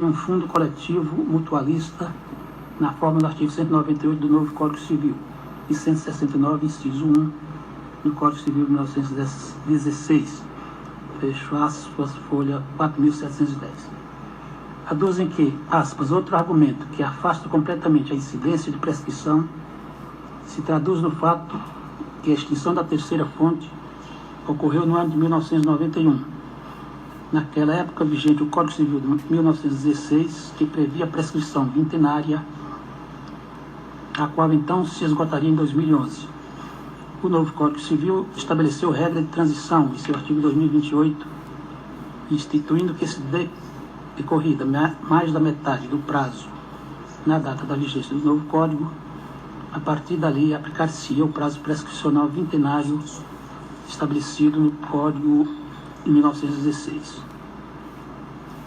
um fundo coletivo mutualista na forma do artigo 198 do novo Código Civil e 169, inciso 1, do Código Civil de 1916, fecho aspas, folha 4.710. Aduzem que, aspas, outro argumento que afasta completamente a incidência de prescrição se traduz no fato que a extinção da terceira fonte ocorreu no ano de 1991. Naquela época vigente o Código Civil de 1916, que previa a prescrição vintenária, a qual então se esgotaria em 2011. O novo Código Civil estabeleceu regra de transição em seu artigo 2028, instituindo que se decorrida mais da metade do prazo na data da vigência do novo Código, a partir dali aplicar-se-ia o prazo prescricional vintenário estabelecido no Código de 1916.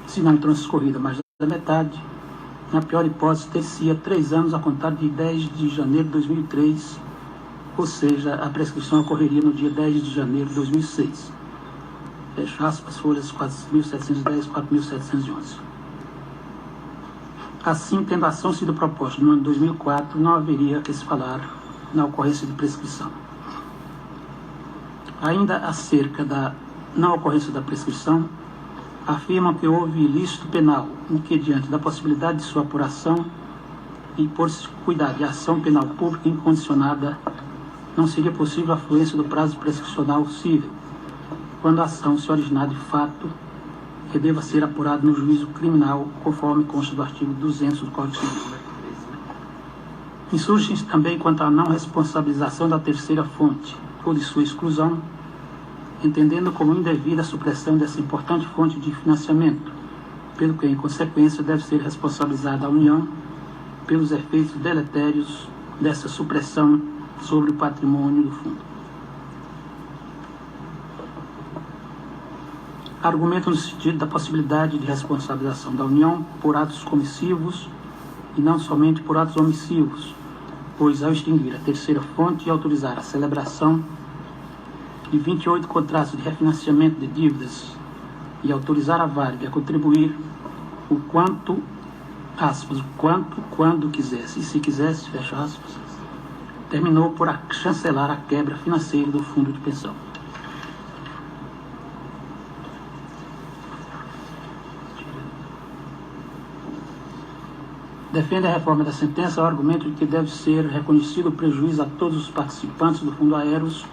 Se não transcorrida mais da metade, na pior hipótese, ter-se-ia 3 anos a contar de 10 de janeiro de 2003, ou seja, a prescrição ocorreria no dia 10 de janeiro de 2006. Fecho aspas, folhas 4.710 e 4.711. Assim, tendo a ação sido proposta no ano de 2004, não haveria que se falar na ocorrência de prescrição. Ainda acerca da não ocorrência da prescrição, afirmam que houve ilícito penal, em que, diante da possibilidade de sua apuração e por se cuidar de ação penal pública incondicionada, não seria possível a fluência do prazo prescricional cível, quando a ação se originar de fato que deva ser apurado no juízo criminal, conforme consta do artigo 200 do Código Civil. Insurgem-se também quanto à não responsabilização da terceira fonte, ou de sua exclusão, entendendo como indevida a supressão dessa importante fonte de financiamento, pelo que, em consequência, deve ser responsabilizada a União pelos efeitos deletérios dessa supressão sobre o patrimônio do fundo. Argumento no sentido da possibilidade de responsabilização da União por atos comissivos e não somente por atos omissivos, pois, ao extinguir a terceira fonte e autorizar a celebração de 28 contratos de refinanciamento de dívidas e autorizar a Varig a contribuir o quanto, aspas, o quanto, quando quisesse, e se quisesse, fecha aspas, terminou por chancelar a quebra financeira do fundo de pensão. Defende a reforma da sentença ao argumento de que deve ser reconhecido o prejuízo a todos os participantes do Fundo Aeros,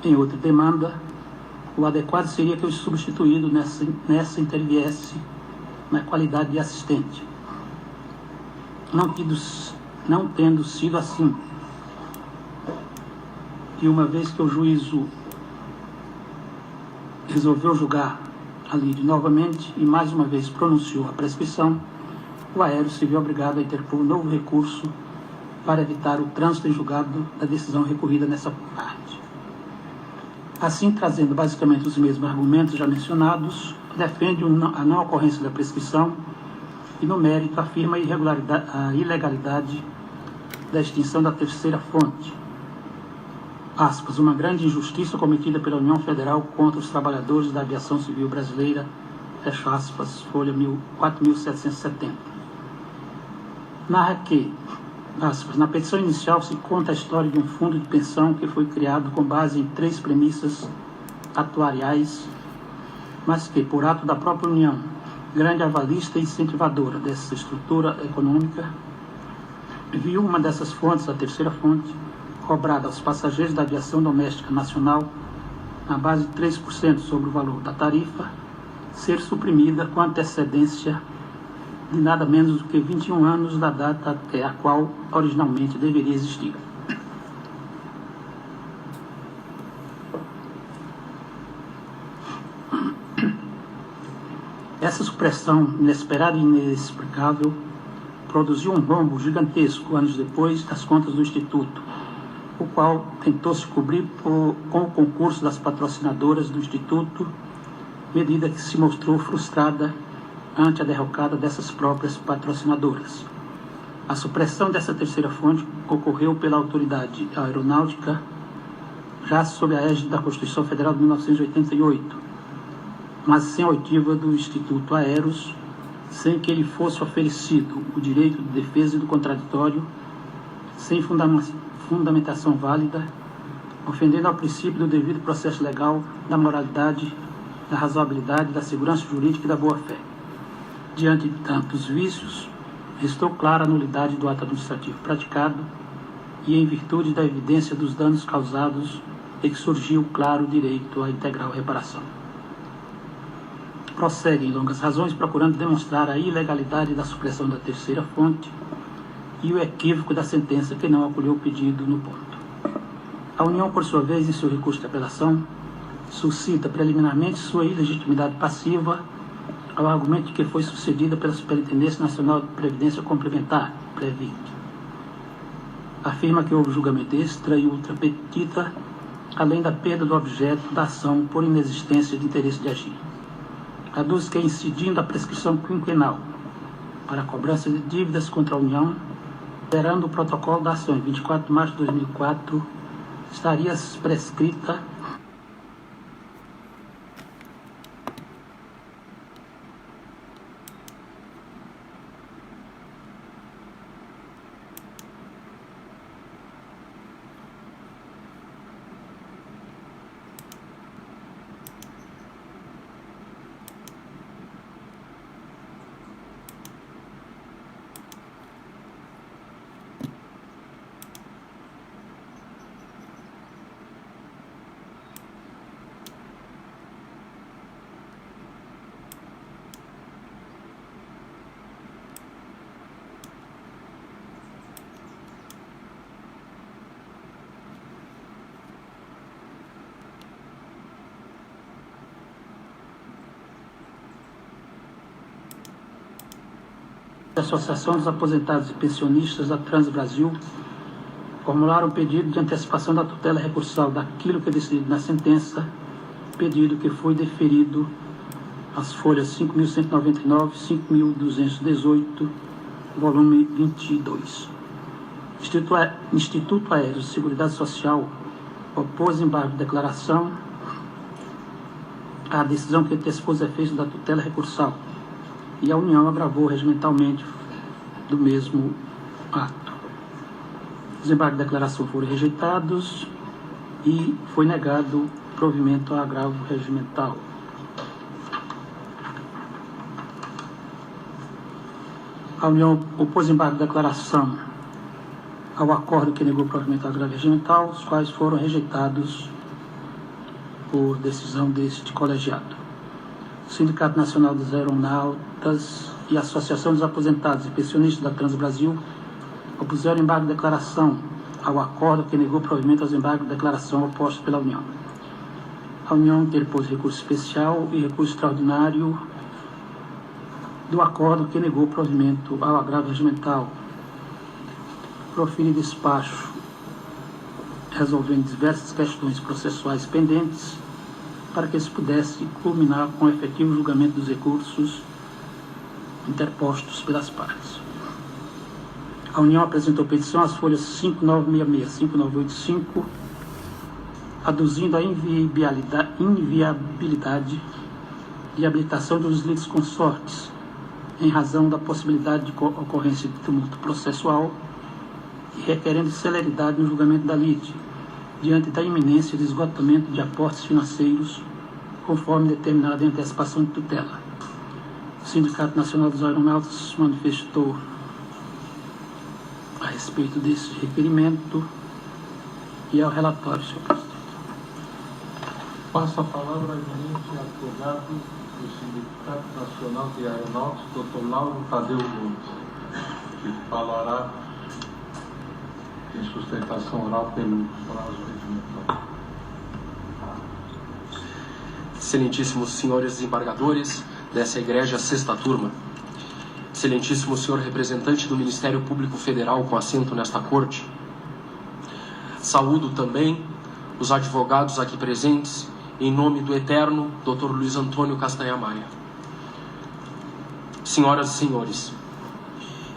Em outra demanda, o adequado seria que o substituído nessa interviesse na qualidade de assistente. Não tendo sido assim, e uma vez que o juízo resolveu julgar a lide novamente e mais uma vez pronunciou a prescrição, o aéreo se viu obrigado a interpor um novo recurso para evitar o trânsito em julgado da decisão recorrida nessa parte. Assim, trazendo basicamente os mesmos argumentos já mencionados, defende a não ocorrência da prescrição e, no mérito, afirma a ilegalidade da extinção da terceira fonte. Aspas, uma grande injustiça cometida pela União Federal contra os trabalhadores da aviação civil brasileira, fecha aspas, folha 4.770. Narra que, aspas, na petição inicial se conta a história de um fundo de pensão que foi criado com base em 3 premissas atuariais, mas que, por ato da própria União, grande avalista e incentivadora dessa estrutura econômica, viu uma dessas fontes, a terceira fonte, cobrada aos passageiros da aviação doméstica nacional na base de 3% sobre o valor da tarifa, ser suprimida com antecedência de nada menos do que 21 anos da data até a qual originalmente deveria existir. Essa supressão inesperada e inexplicável produziu um rombo gigantesco anos depois das contas do Instituto, o qual tentou se cobrir com o concurso das patrocinadoras do Instituto, medida que se mostrou frustrada ante a derrocada dessas próprias patrocinadoras. A supressão dessa terceira fonte ocorreu pela autoridade aeronáutica, já sob a égide da Constituição Federal de 1988, mas sem a oitiva do Instituto Aeros, sem que ele fosse oferecido o direito de defesa e do contraditório, sem fundamentação válida, ofendendo ao princípio do devido processo legal, da moralidade, da razoabilidade, da segurança jurídica e da boa-fé. Diante de tantos vícios, restou clara a nulidade do ato administrativo praticado e, em virtude da evidência dos danos causados, é que surgiu claro o direito à integral reparação. Prossegue em longas razões procurando demonstrar a ilegalidade da supressão da terceira fonte e o equívoco da sentença que não acolheu o pedido no ponto. A União, por sua vez, em seu recurso de apelação, suscita preliminarmente sua ilegitimidade passiva ao argumento de que foi sucedida pela Superintendência Nacional de Previdência Complementar, PREVIC. Afirma que houve julgamento extra e ultra petita, além da perda do objeto da ação por inexistência de interesse de agir. Aduz que, incidindo a prescrição quinquenal para a cobrança de dívidas contra a União, alterando o protocolo da ação em 24 de março de 2004, estaria prescrita a Associação dos Aposentados e Pensionistas da Transbrasil formularam um pedido de antecipação da tutela recursal daquilo que é decidido na sentença, pedido que foi deferido às folhas 5.199 e 5.218, volume 22. Instituto Aéreo de Seguridade Social opôs embargo de declaração à decisão que antecipou os efeitos da tutela recursal, e a União agravou regimentalmente do mesmo ato. Os embargos de declaração foram rejeitados e foi negado provimento ao agravo regimental. A União opôs embargo de declaração ao acordo que negou provimento ao agravo regimental, os quais foram rejeitados por decisão deste colegiado. O Sindicato Nacional dos Aeronautas e a Associação dos Aposentados e Pensionistas da Transbrasil opuseram embargo de declaração ao acordo que negou provimento aos embargos de declaração opostos pela União. A União interpôs recurso especial e recurso extraordinário do acordo que negou provimento ao agravo regimental. Profere despacho resolvendo diversas questões processuais pendentes para que se pudesse culminar com o efetivo julgamento dos recursos interpostos pelas partes. A União apresentou petição às folhas 5966 e 5985, aduzindo a inviabilidade de habilitação dos lides consortes, em razão da possibilidade de ocorrência de tumulto processual e requerendo celeridade no julgamento da lide, diante da iminência de esgotamento de aportes financeiros, conforme determinado em antecipação de tutela. O Sindicato Nacional dos Aeronautas manifestou a respeito desse requerimento e ao relatório, senhor presidente. Passo a palavra ao eminente advogado do Sindicato Nacional de Aeronáutica, Dr. Lauro Tadeu Gomes, que falará em sustentação oral pelo prazo regimental. Excelentíssimos senhores desembargadores dessa egrégia sexta turma, excelentíssimo senhor representante do Ministério Público Federal com assento nesta corte, saúdo também os advogados aqui presentes, em nome do eterno Dr. Luiz Antônio Castanha Maia. Senhoras e senhores,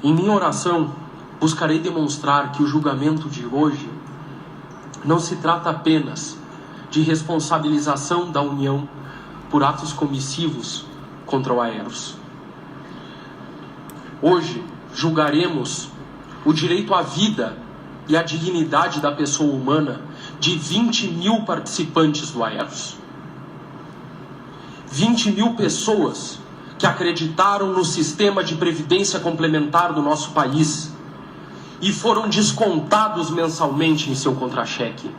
em minha oração buscarei demonstrar que o julgamento de hoje não se trata apenas de responsabilização da União por atos comissivos contra o Aeros. Hoje julgaremos o direito à vida e à dignidade da pessoa humana de 20 mil participantes do Aeros. 20 mil pessoas que acreditaram no sistema de previdência complementar do nosso país e foram descontados mensalmente em seu contra-cheque.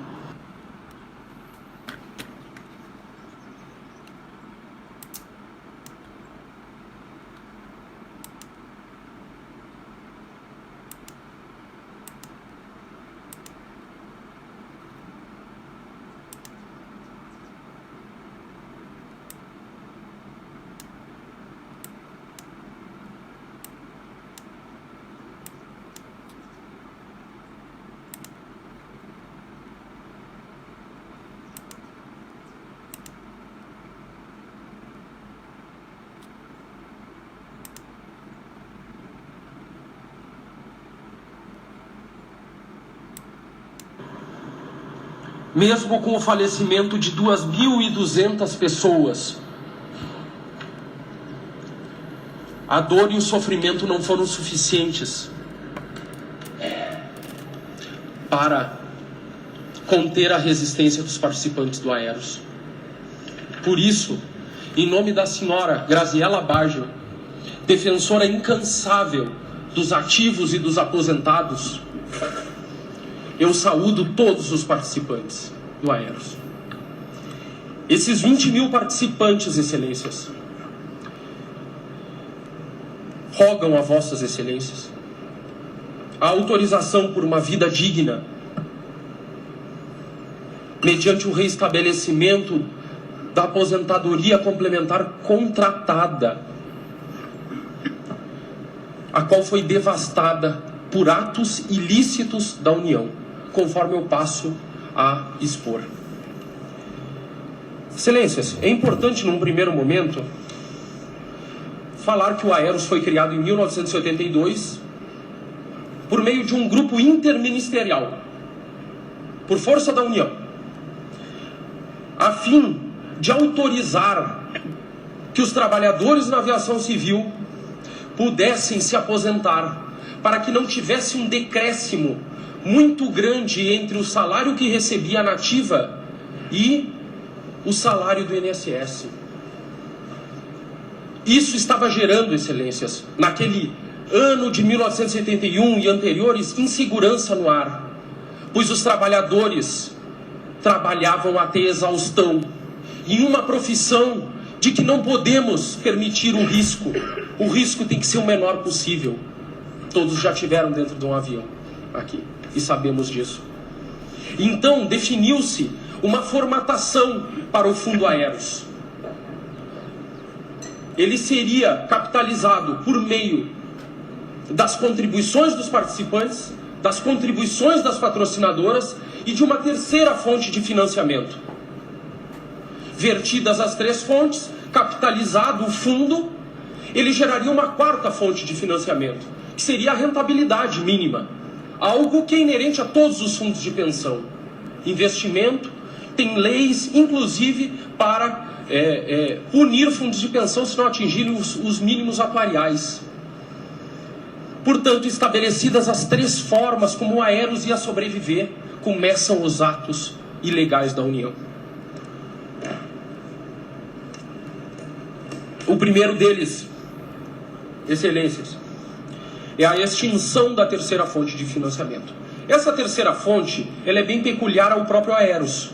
Mesmo com o falecimento de 2.200 pessoas, a dor e o sofrimento não foram suficientes para conter a resistência dos participantes do Aeros. Por isso, em nome da senhora Graziela Baggio, defensora incansável dos ativos e dos aposentados, eu saúdo todos os participantes do Aeros. Esses 20 mil participantes, excelências, rogam a vossas excelências a autorização por uma vida digna, mediante o reestabelecimento da aposentadoria complementar contratada, a qual foi devastada por atos ilícitos da União, conforme eu passo a expor. Excelências, é importante num primeiro momento falar que o Aeros foi criado em 1982 por meio de um grupo interministerial, por força da União, a fim de autorizar que os trabalhadores na aviação civil pudessem se aposentar, para que não tivesse um decréscimo muito grande entre o salário que recebia a nativa e o salário do INSS. Isso estava gerando, excelências, naquele ano de 1971 e anteriores, insegurança no ar, pois os trabalhadores trabalhavam até exaustão em uma profissão de que não podemos permitir o risco. O risco tem que ser o menor possível. Todos já estiveram dentro de um avião aqui e sabemos disso. Então definiu-se uma formatação para o Fundo Aeros. Ele seria capitalizado por meio das contribuições dos participantes, das contribuições das patrocinadoras e de uma terceira fonte de financiamento. Vertidas as três fontes, capitalizado o fundo, ele geraria uma quarta fonte de financiamento, que seria a rentabilidade mínima. Algo que é inerente a todos os fundos de pensão. Investimento, tem leis, inclusive, para punir fundos de pensão se não atingirem os mínimos atuariais. Portanto, estabelecidas as três formas como o Aeros ia sobreviver, começam os atos ilegais da União. O primeiro deles, excelências, é a extinção da terceira fonte de financiamento. Essa terceira fonte, ela é bem peculiar ao próprio Aeros.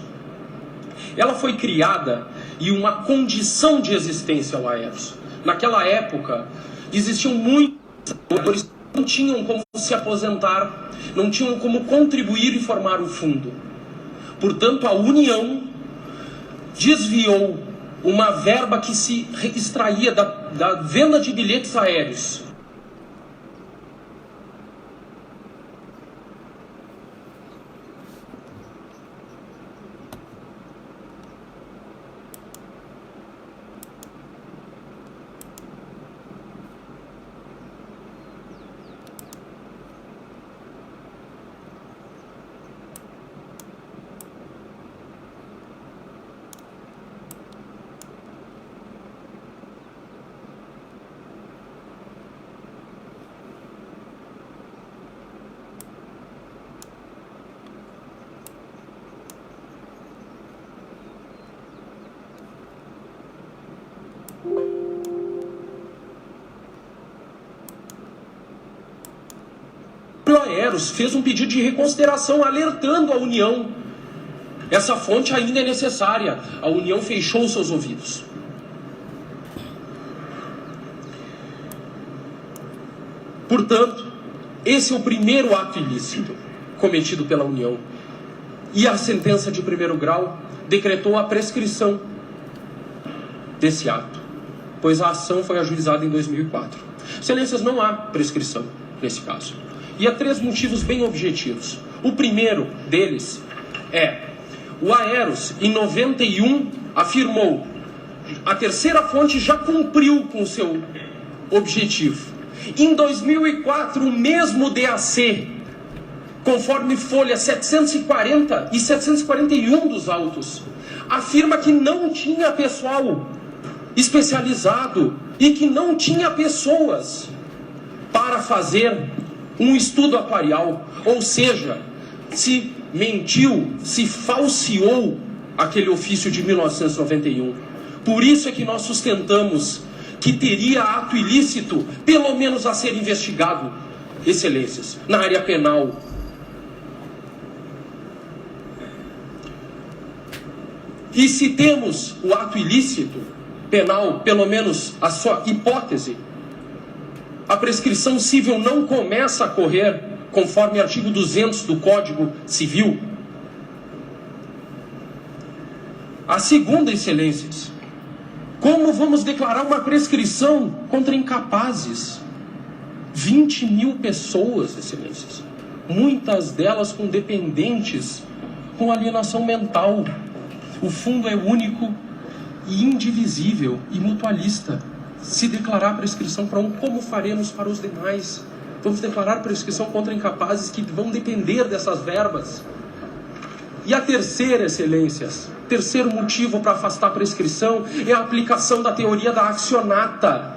Ela foi criada e uma condição de existência ao Aeros. Naquela época, existiam muitos trabalhadores que não tinham como se aposentar, não tinham como contribuir e formar o fundo. Portanto, a União desviou uma verba que se extraía da venda de bilhetes aéreos. O Aeros fez um pedido de reconsideração, alertando a União. Essa fonte ainda é necessária. A União fechou seus ouvidos. Portanto, esse é o primeiro ato ilícito cometido pela União. E a sentença de primeiro grau decretou a prescrição desse ato, pois a ação foi ajuizada em 2004. Excelências, não há prescrição nesse caso. E há três motivos bem objetivos. O primeiro deles é: o Aeros, em 91, afirmou a terceira fonte já cumpriu com o seu objetivo. Em 2004, o mesmo DAC, conforme folha 740 e 741 dos autos, afirma que não tinha pessoal especializado e que não tinha pessoas para fazer um estudo atuarial, ou seja, se mentiu, se falseou aquele ofício de 1991. Por isso é que nós sustentamos que teria ato ilícito, pelo menos a ser investigado, excelências, na área penal. E se temos o ato ilícito penal, pelo menos a sua hipótese, a prescrição civil não começa a correr conforme o artigo 200 do Código Civil. A segunda, excelências, como vamos declarar uma prescrição contra incapazes? 20 mil pessoas, excelências, muitas delas com dependentes, com alienação mental. O fundo é único e indivisível e mutualista. Se declarar prescrição para um, como faremos para os demais? Vamos declarar prescrição contra incapazes que vão depender dessas verbas. E a terceira, excelências, terceiro motivo para afastar a prescrição é a aplicação da teoria da accionata.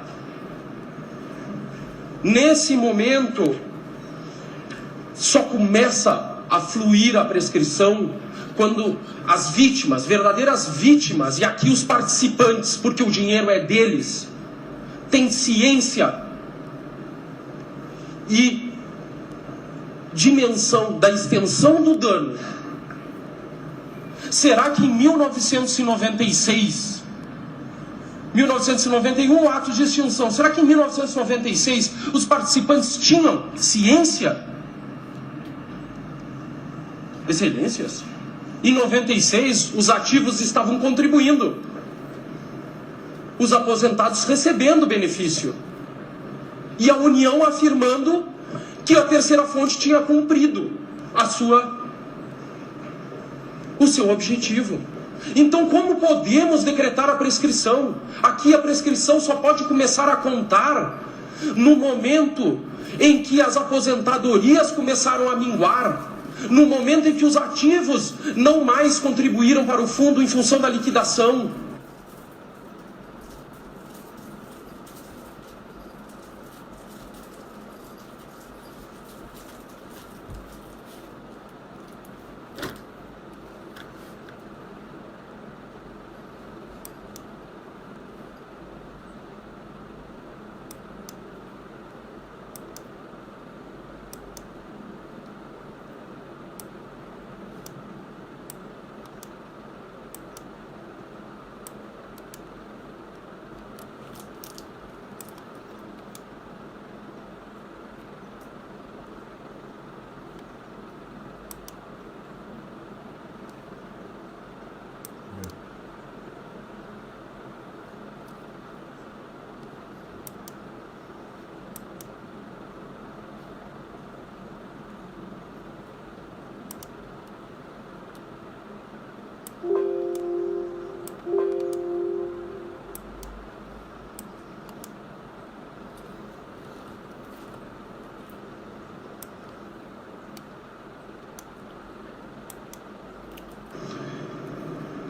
Nesse momento, só começa a fluir a prescrição quando as vítimas, verdadeiras vítimas, e aqui os participantes, porque o dinheiro é deles, têm ciência e dimensão da extensão do dano, será que em 1996, 1991, ato de extinção, será que em 1996 os participantes tinham ciência? Excelências, em 96 os ativos estavam contribuindo, os aposentados recebendo benefício, e a União afirmando que a terceira fonte tinha cumprido o seu objetivo. Então, como podemos decretar a prescrição? Aqui a prescrição só pode começar a contar no momento em que as aposentadorias começaram a minguar, no momento em que os ativos não mais contribuíram para o fundo em função da liquidação.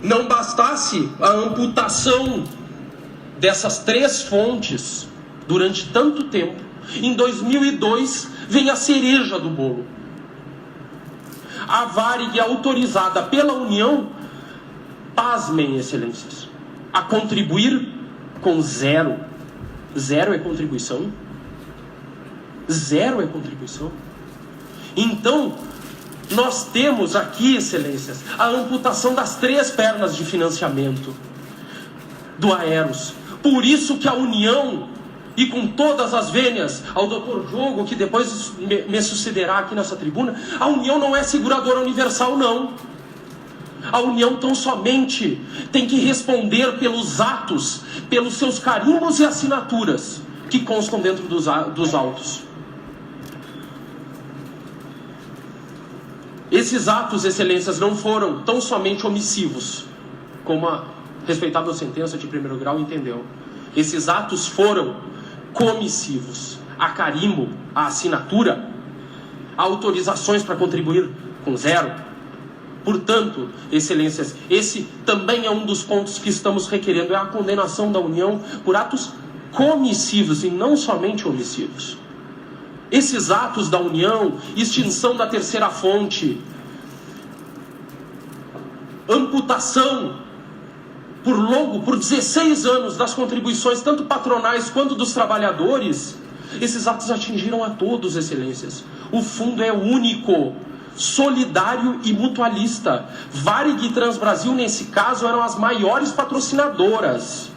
Não bastasse a amputação dessas três fontes durante tanto tempo, em 2002 vem a cereja do bolo. A Varig é autorizada pela União, pasmem, excelências, a contribuir com zero. Zero é contribuição? Zero é contribuição? Então, nós temos aqui, excelências, a amputação das três pernas de financiamento do Aeros. Por isso que a União, e com todas as vênias ao Dr. Diogo, que depois me sucederá aqui nessa tribuna, a União não é seguradora universal, não. A União tão somente tem que responder pelos atos, pelos seus carimbos e assinaturas que constam dentro dos autos. Esses atos, excelências, não foram tão somente omissivos, como a respeitável sentença de primeiro grau entendeu. Esses atos foram comissivos. A carimbo, a assinatura, autorizações para contribuir com zero. Portanto, excelências, esse também é um dos pontos que estamos requerendo, é a condenação da União por atos comissivos e não somente omissivos. Esses atos da União, extinção da terceira fonte, amputação por 16 anos das contribuições, tanto patronais quanto dos trabalhadores, esses atos atingiram a todos, excelências. O fundo é único, solidário e mutualista. Varig e Transbrasil, nesse caso, eram as maiores patrocinadoras.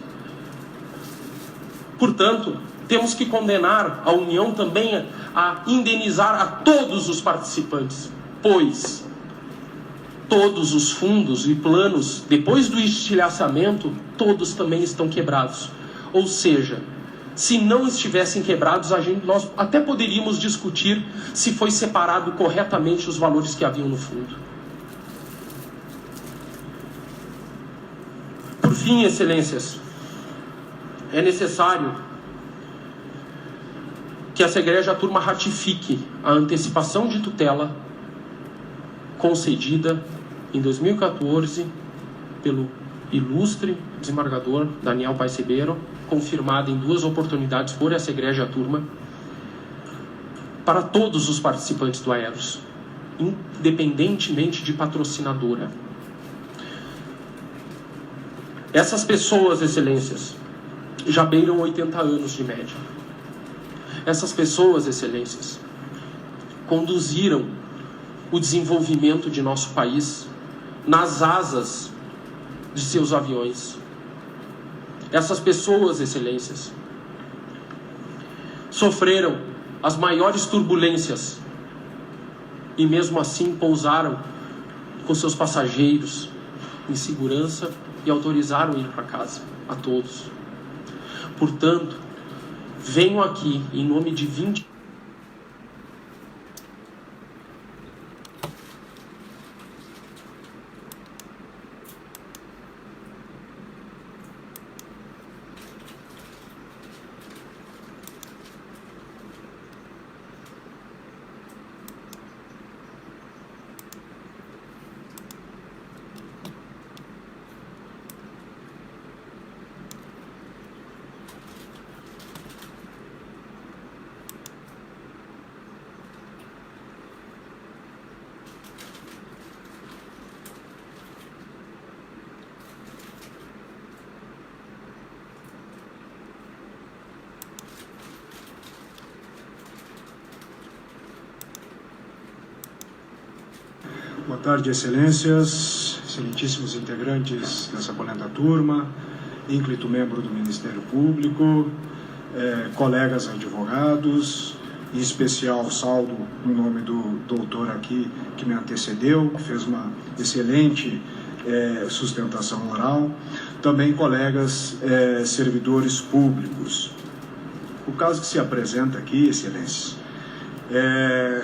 Portanto, temos que condenar a União também a indenizar a todos os participantes, pois todos os fundos e planos, depois do estilhaçamento, todos também estão quebrados. Ou seja, se não estivessem quebrados, nós até poderíamos discutir se foi separado corretamente os valores que haviam no fundo. Por fim, excelências, é necessário que essa egrégia turma ratifique a antecipação de tutela concedida em 2014 pelo ilustre desembargador Daniel Paes Ribeiro, confirmada em 2 oportunidades por essa egrégia turma, para todos os participantes do Aeros, independentemente de patrocinadora. Essas pessoas, excelências, já beiram 80 anos de média. Essas pessoas, excelências, conduziram o desenvolvimento de nosso país nas asas de seus aviões. Essas pessoas, excelências, sofreram as maiores turbulências e mesmo assim pousaram com seus passageiros em segurança e autorizaram ir para casa a todos. Portanto, venho aqui em nome de 20... Boa tarde, excelências, excelentíssimos integrantes dessa polenta turma, ínclito membro do Ministério Público, colegas advogados, em especial saldo no nome do doutor aqui que me antecedeu, que fez uma excelente sustentação oral, também colegas servidores públicos. O caso que se apresenta aqui, excelências,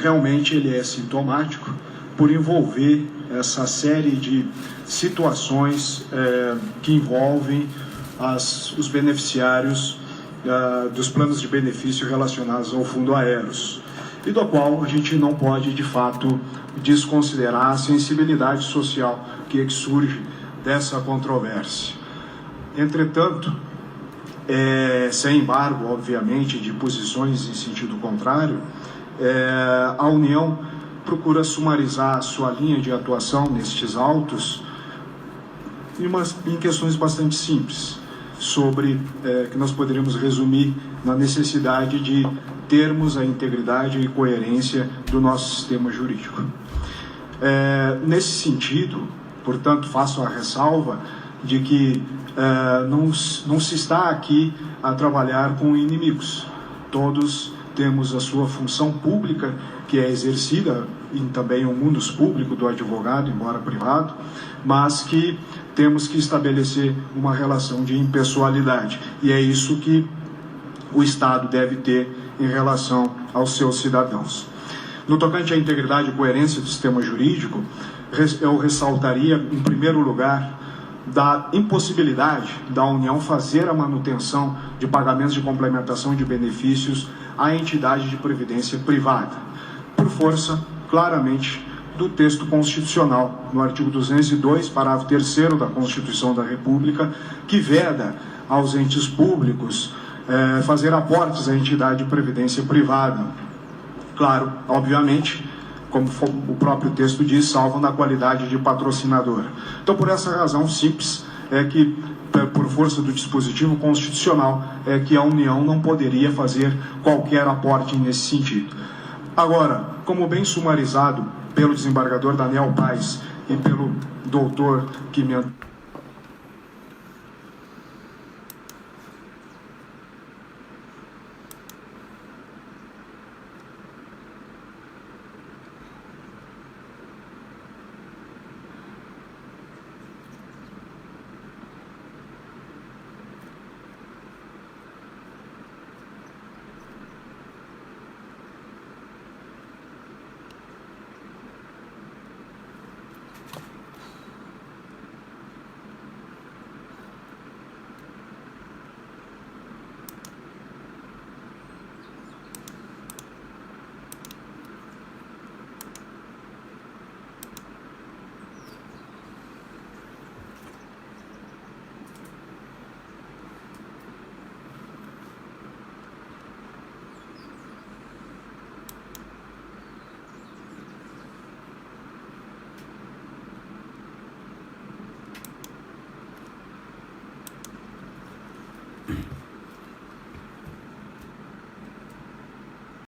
realmente ele é sintomático por envolver essa série de situações que envolvem os beneficiários dos planos de benefício relacionados ao Fundo Aeros, e do qual a gente não pode, de fato, desconsiderar a sensibilidade social que surge dessa controvérsia. Entretanto, sem embargo, obviamente, de posições em sentido contrário, a União procura sumarizar a sua linha de atuação nestes autos em questões bastante simples, sobre que nós poderíamos resumir na necessidade de termos a integridade e coerência do nosso sistema jurídico. Nesse sentido, portanto, faço a ressalva de que não se está aqui a trabalhar com inimigos. Todos temos a sua função pública, que é exercida em também o mundo público do advogado, embora privado, mas que temos que estabelecer uma relação de impessoalidade. E é isso que o Estado deve ter em relação aos seus cidadãos. No tocante à integridade e coerência do sistema jurídico, eu ressaltaria, em primeiro lugar, da impossibilidade da União fazer a manutenção de pagamentos de complementação de benefícios à entidade de previdência privada, por força, claramente, do texto constitucional, no artigo 202, parágrafo 3º da Constituição da República, que veda aos entes públicos fazer aportes à entidade de previdência privada. Claro, obviamente, como o próprio texto diz, salvo na qualidade de patrocinador. Então, por essa razão simples, que por força do dispositivo constitucional, que a União não poderia fazer qualquer aporte nesse sentido. Agora, como bem sumarizado pelo desembargador Daniel Paes e pelo doutor que me